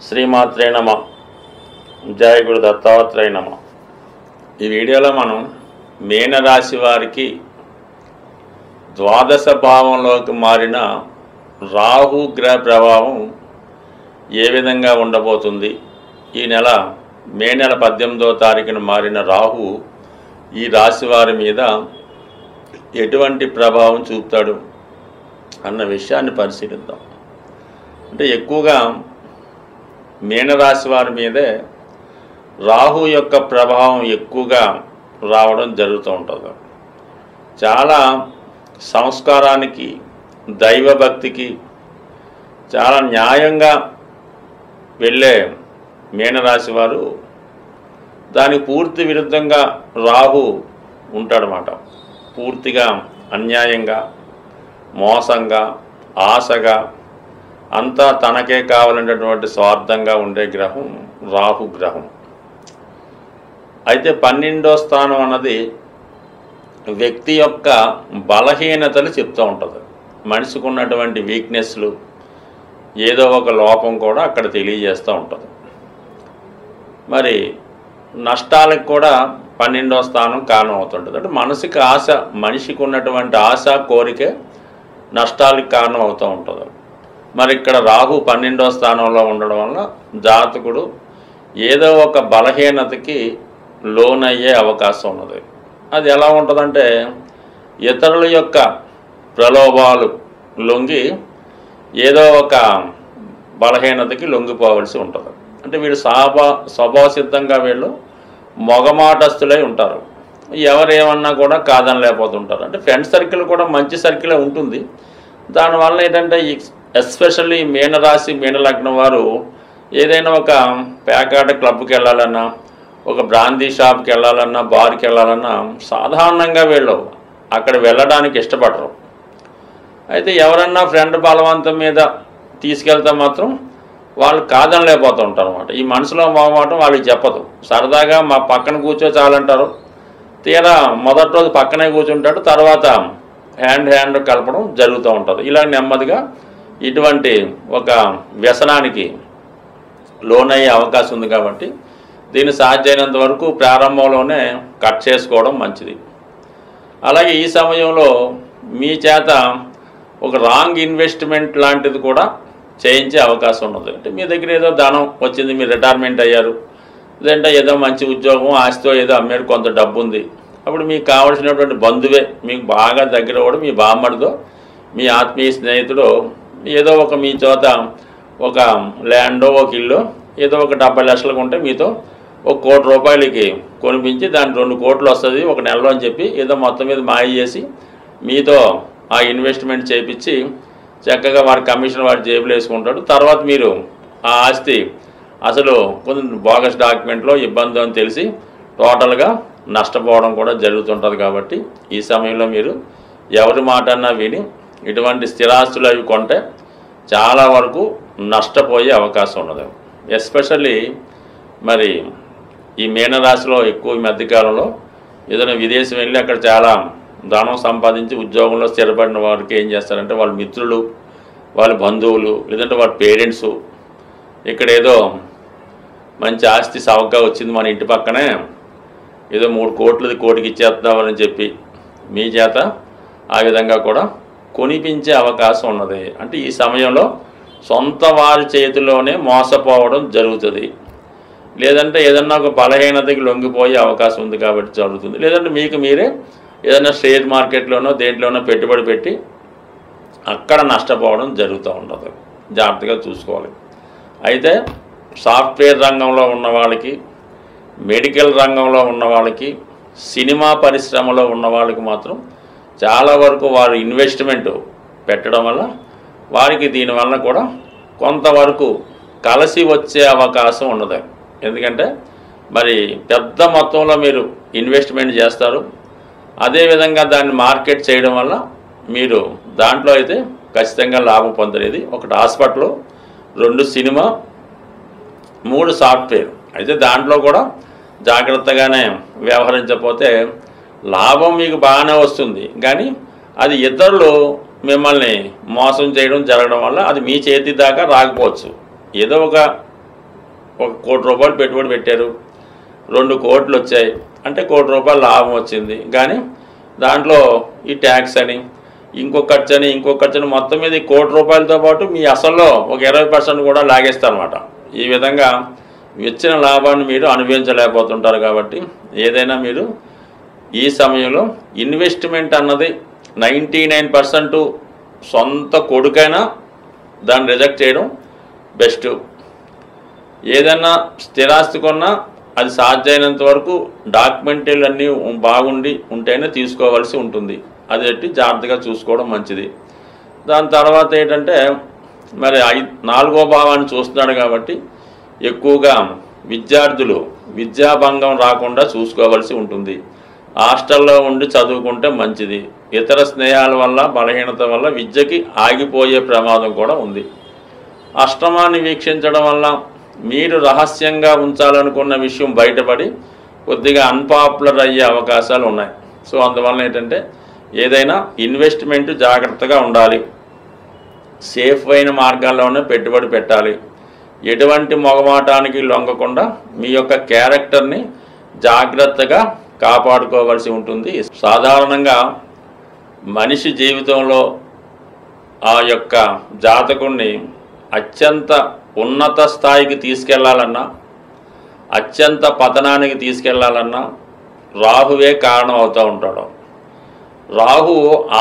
శ్రీమాత్రే నమ. జయ గురు దత్తాత్రేయ నమ. ఈ వీడియోలో మనం మీనరాశి వారికి ద్వాదశ భావంలోకి మారిన రాహు గ్రహ ప్రభావం ఏ విధంగా ఉండబోతుంది, ఈ నెల మే నెల 18వ తారీఖున మారిన రాహు ఈ రాశి వారి మీద ఎటువంటి ప్రభావం చూపుతాడు అన్న విషయాన్ని పరిశీలిద్దాం. అంటే ఎక్కువగా మీనరాశి వారి మీదే రాహు యొక్క ప్రభావం ఎక్కువగా రావడం జరుగుతూ ఉంటుంది. చాలా సంస్కారానికి, దైవభక్తికి చాలా న్యాయంగా వెళ్ళే మీనరాశి వారు దానికి పూర్తి విరుద్ధంగా రాహు ఉంటాడనమాట. పూర్తిగా అన్యాయంగా, మోసంగా, ఆశగా, అంతా తనకే కావాలనేటటువంటి స్వార్థంగా ఉండే గ్రహం రాహు గ్రహం. అయితే 12వ స్థానం అన్నది వ్యక్తి యొక్క బలహీనతలు చెప్తూ ఉంటుంది. మనిషికి ఉన్నటువంటి వీక్నెస్లు, ఏదో ఒక లోపం కూడా అక్కడ తెలియజేస్తూ ఉంటుంది. మరి నష్టాలకు కూడా 12వ స్థానం కారణం అవుతుంటుంది. అంటే మనసుకి ఆశ, మనిషికి ఉన్నటువంటి ఆశ, కోరిక నష్టాలకు కారణం అవుతూ ఉంటుంది. మరి ఇక్కడ రాహు 12వ స్థానంలో ఉండడం వల్ల జాతకుడు ఏదో ఒక బలహీనతకి లోనయ్యే అవకాశం ఉన్నది. అది ఎలా ఉంటుందంటే ఇతరుల యొక్క ప్రలోభాలు లొంగి ఏదో ఒక బలహీనతకి లొంగిపోవలసి ఉంటుంది. అంటే వీళ్ళు స్వభావసిద్ధంగా వీళ్ళు మొగమాటస్తులై ఉంటారు. ఎవరేమన్నా కూడా కాదనలేకపోతుంటారు. అంటే ఫ్రెండ్ సర్కిల్ కూడా మంచి సర్కిలే ఉంటుంది. దానివల్ల ఏంటంటే ఎస్పెషల్లీ మీనరాశి, మీనలగ్నం వారు ఏదైనా ఒక పేకాట క్లబ్కి వెళ్ళాలన్నా, ఒక బ్రాందీ షాప్కి వెళ్ళాలన్నా, బార్కి వెళ్ళాలన్నా సాధారణంగా వీళ్ళు అక్కడ వెళ్ళడానికి ఇష్టపడరు. అయితే ఎవరన్నా ఫ్రెండ్ బలవంతం మీద తీసుకెళ్తే మాత్రం వాళ్ళు కాదనలేకపోతూ ఉంటారు అన్నమాట. ఈ మనసులో మొహమాటం వాళ్ళకి చెప్పదు. సరదాగా మా పక్కన కూర్చో చాలంటారు. తీరా మొదటి రోజు పక్కనే కూర్చుంటాడు, తర్వాత హ్యాండ్ కలపడం జరుగుతూ ఉంటుంది. ఇలా నెమ్మదిగా ఇటువంటి ఒక వ్యసనానికి లోనయ్యే అవకాశం ఉంది. కాబట్టి దీన్ని సాధ్యమైనంత వరకు ప్రారంభంలోనే కట్ చేసుకోవడం మంచిది. అలాగే ఈ సమయంలో మీ చేత ఒక రాంగ్ ఇన్వెస్ట్మెంట్ లాంటిది కూడా చేయించే అవకాశం ఉన్నది. అంటే మీ దగ్గర ఏదో ధనం వచ్చింది, మీరు రిటైర్మెంట్ అయ్యారు, లేదంటే ఏదో మంచి ఉద్యోగం, ఆస్తితో ఏదో అమ్మేరు, కొంత డబ్బు ఉంది. అప్పుడు మీకు కావలసినటువంటి బంధువే, మీకు బాగా దగ్గర కూడా మీ బామ్మడితో, మీ ఆత్మీయ స్నేహితుడు ఏదో ఒక మీ చోత ఒక ల్యాండో, ఒక ఇల్లు ఏదో ఒక 70 లక్షలకు ఉంటే మీతో ఒక 1 కోటి రూపాయలకి కొనిపించి దాని 2 కోట్లు వస్తుంది ఒక నెలలో అని చెప్పి ఏదో మొత్తం మీద మాయ చేసి మీతో ఆ ఇన్వెస్ట్మెంట్ చేయించి చక్కగా వారి కమిషన్ వారి జేబులు వేసుకుంటాడు. తర్వాత మీరు ఆ ఆస్తి అసలు కొంచెం బోగస్ డాక్యుమెంట్లో ఇబ్బంది అని తెలిసి టోటల్గా నష్టపోవడం కూడా జరుగుతుంటుంది. కాబట్టి ఈ సమయంలో మీరు ఎవరి మాట అన్నా విని ఇటువంటి స్థిరాస్తులు అవి కొంటే చాలా వరకు నష్టపోయే అవకాశం ఉన్నది. ఎస్పెషల్లీ మరి ఈ మీనరాశిలో ఎక్కువ ఈ మధ్యకాలంలో ఏదైనా విదేశం వెళ్ళి అక్కడ చాలా ధనం సంపాదించి ఉద్యోగంలో స్థిరపడిన వారికి ఏం చేస్తారంటే వాళ్ళ మిత్రులు, వాళ్ళ బంధువులు, లేదంటే వాళ్ళ పేరెంట్స్ ఇక్కడ ఏదో మంచి ఆస్తి సవగ్గా వచ్చింది మన ఇంటి పక్కనే, ఏదో 3 కోట్లది కోటికి ఇచ్చేద్దామని చెప్పి మీ చేత ఆ విధంగా కూడా కొనిపించే అవకాశం ఉన్నది. అంటే ఈ సమయంలో సొంత వారి చేతిలోనే మోసపోవడం జరుగుతుంది. లేదంటే ఏదన్నా ఒక బలహీనతకి లొంగిపోయే అవకాశం ఉంది కాబట్టి జరుగుతుంది. లేదంటే మీకు మీరే ఏదైనా షేర్ మార్కెట్లోనో దేంట్లోనో పెట్టుబడి పెట్టి అక్కడ నష్టపోవడం జరుగుతూ ఉండదు. జాగ్రత్తగా చూసుకోవాలి. అయితే సాఫ్ట్వేర్ రంగంలో ఉన్న వాళ్ళకి, మెడికల్ రంగంలో ఉన్న వాళ్ళకి, సినిమా పరిశ్రమలో ఉన్న వాళ్ళకి మాత్రం చాలా వరకు వారు ఇన్వెస్ట్మెంట్ పెట్టడం వల్ల వారికి దీనివల్ల కూడా కొంతవరకు కలిసి వచ్చే అవకాశం ఉన్నది. ఎందుకంటే మరి పెద్ద మొత్తంలో మీరు ఇన్వెస్ట్మెంట్ చేస్తారు, అదేవిధంగా దాన్ని మార్కెట్ చేయడం వల్ల మీరు దాంట్లో అయితే ఖచ్చితంగా లాభం పొందలేదు. 1 హాస్పిటల్, 2 సినిమా, 3 సాఫ్ట్వేర్. అయితే దాంట్లో కూడా జాగ్రత్తగానే వ్యవహరించకపోతే లాభం మీకు బాగానే వస్తుంది, కానీ అది ఇతరులు మిమ్మల్ని మోసం చేయడం జరగడం వల్ల అది మీ చేతి దాకా రాకపోవచ్చు. ఏదో ఒక ₹1,00,00,000 పెట్టుబడి పెట్టారు, 2 కోట్లు వచ్చాయి అంటే ₹1,00,00,000 లాభం వచ్చింది. కానీ దాంట్లో ఈ ట్యాక్స్ అని ఇంకో ఖర్చు అని మొత్తం మీద ₹1,00,00,000తో పాటు మీ అసల్లో ఒక 20% కూడా లాగేస్తారన్నమాట. ఈ విధంగా వచ్చిన లాభాన్ని మీరు అనుభవించలేకపోతుంటారు. కాబట్టి ఏదైనా మీరు ఈ సమయంలో ఇన్వెస్ట్మెంట్ అన్నది 99% సొంత కొడుకైనా దాన్ని రిజెక్ట్ చేయడం బెస్ట్. ఏదైనా స్థిరాస్తి కొన్నా అది సాధ్యమైనంత వరకు డాక్యుమెంటరీలు అన్నీ బాగుండి ఉంటేనే తీసుకోవాల్సి ఉంటుంది. అది పెట్టి జాగ్రత్తగా చూసుకోవడం మంచిది. దాని తర్వాత ఏంటంటే మరి 4వ భావాన్ని చూస్తున్నాడు కాబట్టి ఎక్కువగా విద్యార్థులు విద్యాభంగం రాకుండా చూసుకోవాల్సి ఉంటుంది. హాస్టల్లో ఉండి చదువుకుంటే మంచిది. ఇతర స్నేహాల వల్ల బలహీనత వల్ల విద్యకి ఆగిపోయే ప్రమాదం కూడా ఉంది. అష్టమాన్ని వీక్షించడం వల్ల మీరు రహస్యంగా ఉంచాలనుకున్న విషయం బయటపడి కొద్దిగా అన్పాపులర్ అయ్యే అవకాశాలు ఉన్నాయి. సో అందువల్ల ఏంటంటే ఏదైనా ఇన్వెస్ట్మెంట్ జాగ్రత్తగా ఉండాలి, సేఫ్ అయిన మార్గాల్లోనే పెట్టుబడి పెట్టాలి. ఎటువంటి మొగమాటానికి లొంగకుండా మీ యొక్క క్యారెక్టర్ని జాగ్రత్తగా కాపాడుకోవాల్సి ఉంటుంది. సాధారణంగా మనిషి జీవితంలో ఆ యొక్క జాతకుణ్ణి అత్యంత ఉన్నత స్థాయికి తీసుకెళ్లాలన్నా, అత్యంత పతనానికి తీసుకెళ్లాలన్నా రాహువే కారణం అవుతూ ఉంటాడు. రాహు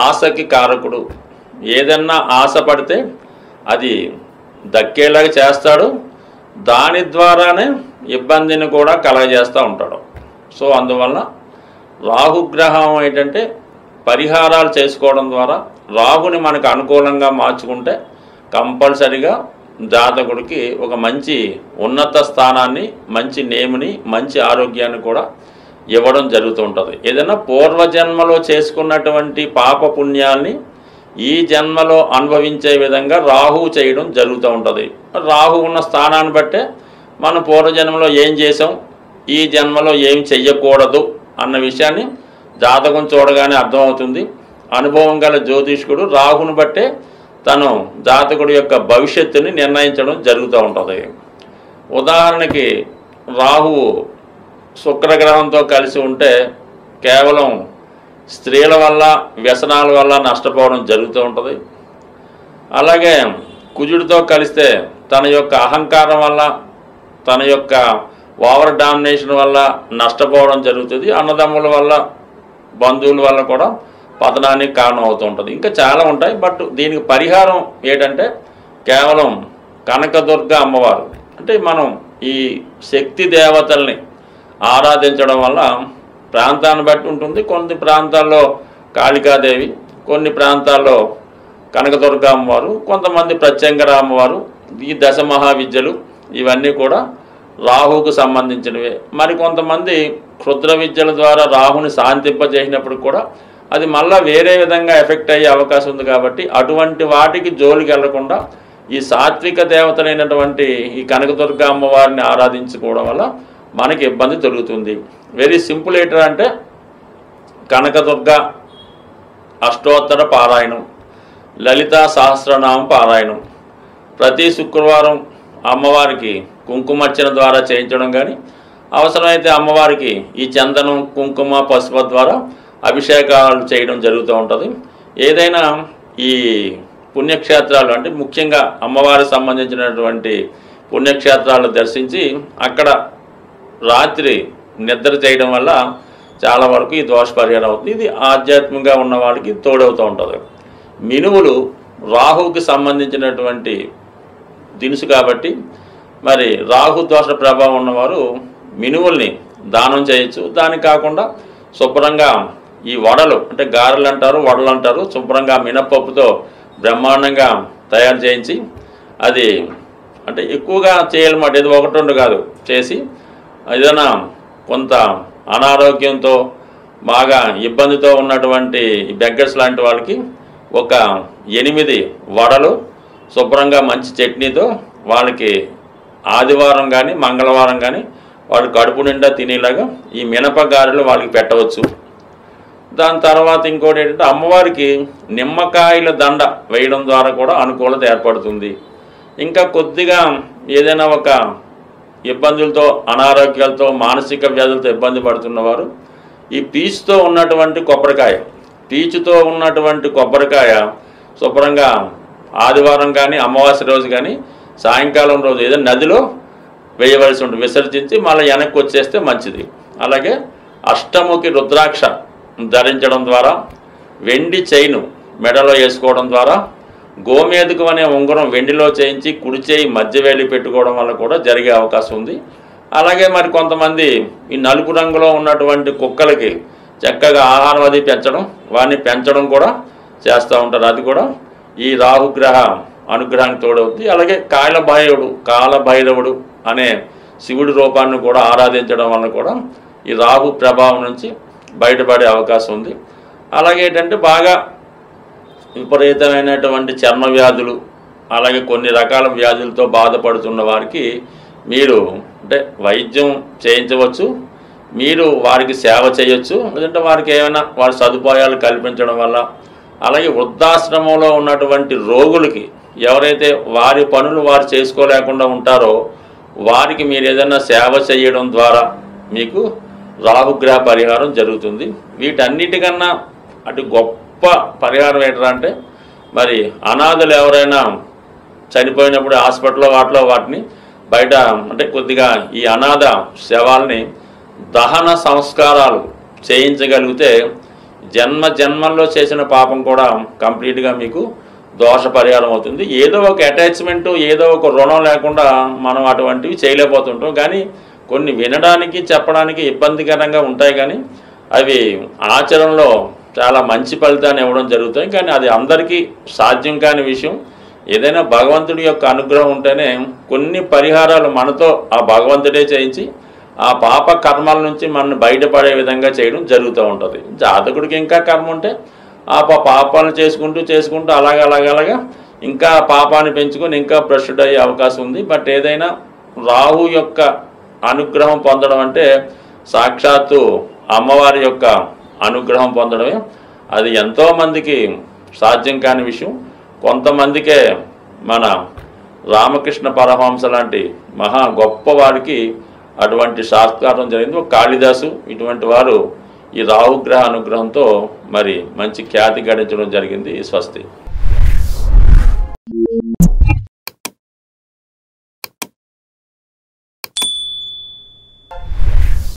ఆశకి కారకుడు. ఏదన్నా ఆశ పడితే అది దక్కేలాగా చేస్తాడు, దాని ద్వారానే ఇబ్బందిని కూడా కలగజేస్తూ ఉంటాడు. సో అందువల్ల రాహుగ్రహం ఏంటంటే పరిహారాలు చేసుకోవడం ద్వారా రాహుని మనకు అనుకూలంగా మార్చుకుంటే కంపల్సరిగా జాతకుడికి ఒక మంచి ఉన్నత స్థానాన్ని, మంచి నేముని, మంచి ఆరోగ్యాన్ని కూడా ఇవ్వడం జరుగుతూ ఉంటుంది. ఏదైనా పూర్వజన్మలో చేసుకున్నటువంటి పాప పుణ్యాల్ని ఈ జన్మలో అనుభవించే విధంగా రాహు చేయడం జరుగుతూ ఉంటుంది. రాహు ఉన్న స్థానాన్ని బట్టే మనం పూర్వజన్మలో ఏం చేసాం, ఈ జన్మలో ఏం చెయ్యకూడదు అన్న విషయాన్ని జాతకం చూడగానే అర్థమవుతుంది. అనుభవం గల జ్యోతిష్కుడు రాహుని బట్టే తను జాతకుడి యొక్క భవిష్యత్తుని నిర్ణయించడం జరుగుతూ ఉంటుంది. ఉదాహరణకి రాహువు శుక్రగ్రహంతో కలిసి ఉంటే కేవలం స్త్రీల వల్ల, వ్యసనాల వల్ల నష్టపోవడం జరుగుతూ ఉంటుంది. అలాగే కుజుడితో కలిస్తే తన యొక్క అహంకారం వల్ల, తన యొక్క ఓవర్ డామినేషన్ వల్ల నష్టపోవడం జరుగుతుంది. అన్నదమ్ముల వల్ల, బంధువుల వల్ల కూడా పతనానికి కారణం అవుతూ ఉంటుంది. ఇంకా చాలా ఉంటాయి. బట్ దీనికి పరిహారం ఏంటంటే కేవలం కనకదుర్గ అమ్మవారు, అంటే మనం ఈ శక్తి దేవతల్ని ఆరాధించడం వల్ల ప్రాంతాన్ని బట్టి ఉంటుంది. కొన్ని ప్రాంతాల్లో కాళికాదేవి, కొన్ని ప్రాంతాల్లో కనకదుర్గ అమ్మవారు, కొంతమంది ప్రత్యంగర అమ్మవారు. ఈ దశ మహావిద్యలు ఇవన్నీ కూడా రాహుకు సంబంధించినవే. మరి కొంతమంది క్షుద్ర విద్యల ద్వారా రాహుని శాంతింపజేసినప్పుడు కూడా అది మళ్ళీ వేరే విధంగా ఎఫెక్ట్ అయ్యే అవకాశం ఉంది. కాబట్టి అటువంటి వాటికి జోలికి వెళ్లకుండా ఈ సాత్విక దేవతలైనటువంటి ఈ కనకదుర్గ అమ్మవారిని ఆరాధించుకోవడం వల్ల మనకి ఇబ్బంది దొరుకుతుంది. వెరీ సింపుల్ ఏంటంటే అంటే కనకదుర్గ అష్టోత్తర పారాయణం, లలితా సహస్రనామ పారాయణం, ప్రతి శుక్రవారం అమ్మవారికి కుంకుమార్చన ద్వారా చేయించడం కానీ, అవసరమైతే అమ్మవారికి ఈ చందనం, కుంకుమ, పసుపు ద్వారా అభిషేకాలు చేయడం జరుగుతూ ఉంటుంది. ఏదైనా ఈ పుణ్యక్షేత్రాలు అంటే ముఖ్యంగా అమ్మవారికి సంబంధించినటువంటి పుణ్యక్షేత్రాలను దర్శించి అక్కడ రాత్రి నిద్ర చేయడం వల్ల చాలా వరకు ఈ దోష పరిహారం అవుతుంది. ఇది ఆధ్యాత్మికంగా ఉన్న వాళ్ళకి తోడవుతూ ఉంటుంది. మినువులు రాహువుకి సంబంధించినటువంటి దినుసు కాబట్టి మరి రాహు దోష ప్రభావం ఉన్నవారు మినువుల్ని దానం చేయొచ్చు. దానికి కాకుండా శుభ్రంగా ఈ వడలు అంటే గారెలు అంటారు, వడలు అంటారు, శుభ్రంగా మినపప్పుతో బ్రహ్మాండంగా తయారు చేయించి అది అంటే ఎక్కువగా చేయాలన్నమాట. ఇది 1-2 కాదు చేసి ఏదైనా కొంత అనారోగ్యంతో బాగా ఇబ్బందితో ఉన్నటువంటి బెగ్గర్స్ లాంటి వాళ్ళకి ఒక 8 వడలు శుభ్రంగా మంచి చట్నీతో వాళ్ళకి ఆదివారం కానీ మంగళవారం కానీ వాడు కడుపు నిండా తినేలాగా ఈ మినపగారెలు వాళ్ళకి పెట్టవచ్చు. దాని తర్వాత ఇంకోటి ఏంటంటే అమ్మవారికి నిమ్మకాయల దండ వేయడం ద్వారా కూడా అనుకూలత ఏర్పడుతుంది. ఇంకా కొద్దిగా ఏదైనా ఒక ఇబ్బందులతో, అనారోగ్యాలతో, మానసిక వ్యాధులతో ఇబ్బంది పడుతున్నవారు ఈ పీచుతో ఉన్నటువంటి కొబ్బరికాయ, పీచుతో ఉన్నటువంటి కొబ్బరికాయ శుభ్రంగా ఆదివారం కానీ అమావాస్య రోజు కానీ సాయంకాలం రోజు ఏదైనా నదిలో వేయవలసి ఉంటుంది, విసర్జించి మళ్ళీ వెనక్కి వచ్చేస్తే మంచిది. అలాగే అష్టముఖి రుద్రాక్ష ధరించడం ద్వారా, వెండి చైను మెడలో వేసుకోవడం ద్వారా, గోమేదుకం అనే ఉంగరం వెండిలో చేయించి కుడి చేయి మధ్య వేలి పెట్టుకోవడం వల్ల కూడా జరిగే అవకాశం ఉంది. అలాగే మరి కొంతమంది ఈ నలుపు రంగులో ఉన్నటువంటి కుక్కలకి చక్కగా ఆహారం అది పెంచడం, వాడిని పెంచడం కూడా చేస్తూ ఉంటారు. అది కూడా ఈ రాహుగ్రహ అనుగ్రహానికి తోడవుతుంది. అలాగే కాలభైరవుడు అనే శివుడి రూపాన్ని కూడా ఆరాధించడం వల్ల కూడా ఈ రాహు ప్రభావం నుంచి బయటపడే అవకాశం ఉంది. అలాగే ఏంటంటే బాగా విపరీతమైనటువంటి చర్మ వ్యాధులు, అలాగే కొన్ని రకాల వ్యాధులతో బాధపడుతున్న వారికి మీరు అంటే వైద్యం చేయించవచ్చు, మీరు వారికి సేవ చేయొచ్చు, లేదంటే వారికి ఏమైనా వారి సదుపాయాలు కల్పించడం వల్ల, అలాగే వృద్ధాశ్రమంలో ఉన్నటువంటి రోగులకి ఎవరైతే వారి పనులు వారు చేసుకోలేకుండా ఉంటారో వారికి మీరు ఏదైనా సేవ చేయడం ద్వారా మీకు రాహుగ్రహ పరిహారం జరుగుతుంది. వీటన్నిటికన్నా అటు గొప్ప పరిహారం ఏంటంటే మరి అనాథలు ఎవరైనా చనిపోయినప్పుడు హాస్పిటల్లో వాటిని బయట అంటే కొద్దిగా ఈ అనాథ శవాల్ని దహన సంస్కారాలు చేయించగలిగితే జన్మల్లో చేసిన పాపం కూడా కంప్లీట్గా మీకు దోష పరిహారం అవుతుంది. ఏదో ఒక అటాచ్మెంటు, ఏదో ఒక రుణం లేకుండా మనం అటువంటివి చేయలేకపోతుంటాం. కానీ కొన్ని వినడానికి చెప్పడానికి ఇబ్బందికరంగా ఉంటాయి, కానీ అవి ఆచరణలో చాలా మంచి ఫలితాన్ని ఇవ్వడం జరుగుతాయి. కానీ అది అందరికీ సాధ్యం కాని విషయం. ఏదైనా భగవంతుడి యొక్క అనుగ్రహం ఉంటేనే కొన్ని పరిహారాలు మనతో ఆ భగవంతుడే చేయించి ఆ పాప కర్మల నుంచి మనం బయటపడే విధంగా చేయడం జరుగుతూ ఉంటుంది. జాతకుడికి ఇంకా కర్మ ఉంటే ఆ పాపాలను చేసుకుంటూ అలాగా ఇంకా పాపాన్ని పెంచుకొని ఇంకా భ్రష్టుడు అయ్యే అవకాశం ఉంది. బట్ ఏదైనా రాహు యొక్క అనుగ్రహం పొందడం అంటే సాక్షాత్తు అమ్మవారి యొక్క అనుగ్రహం పొందడమే. అది ఎంతోమందికి సాధ్యం కాని విషయం. కొంతమందికే మన రామకృష్ణ పరమహంస లాంటి మహా గొప్ప వారికి అటువంటి సాక్షాత్కారం జరిగింది. కాళిదాసు ఇటువంటి వారు ఈ రాహుగ్రహ అనుగ్రహంతో మరి మంచి ఖ్యాతి గడించడం జరిగింది. స్వస్తి.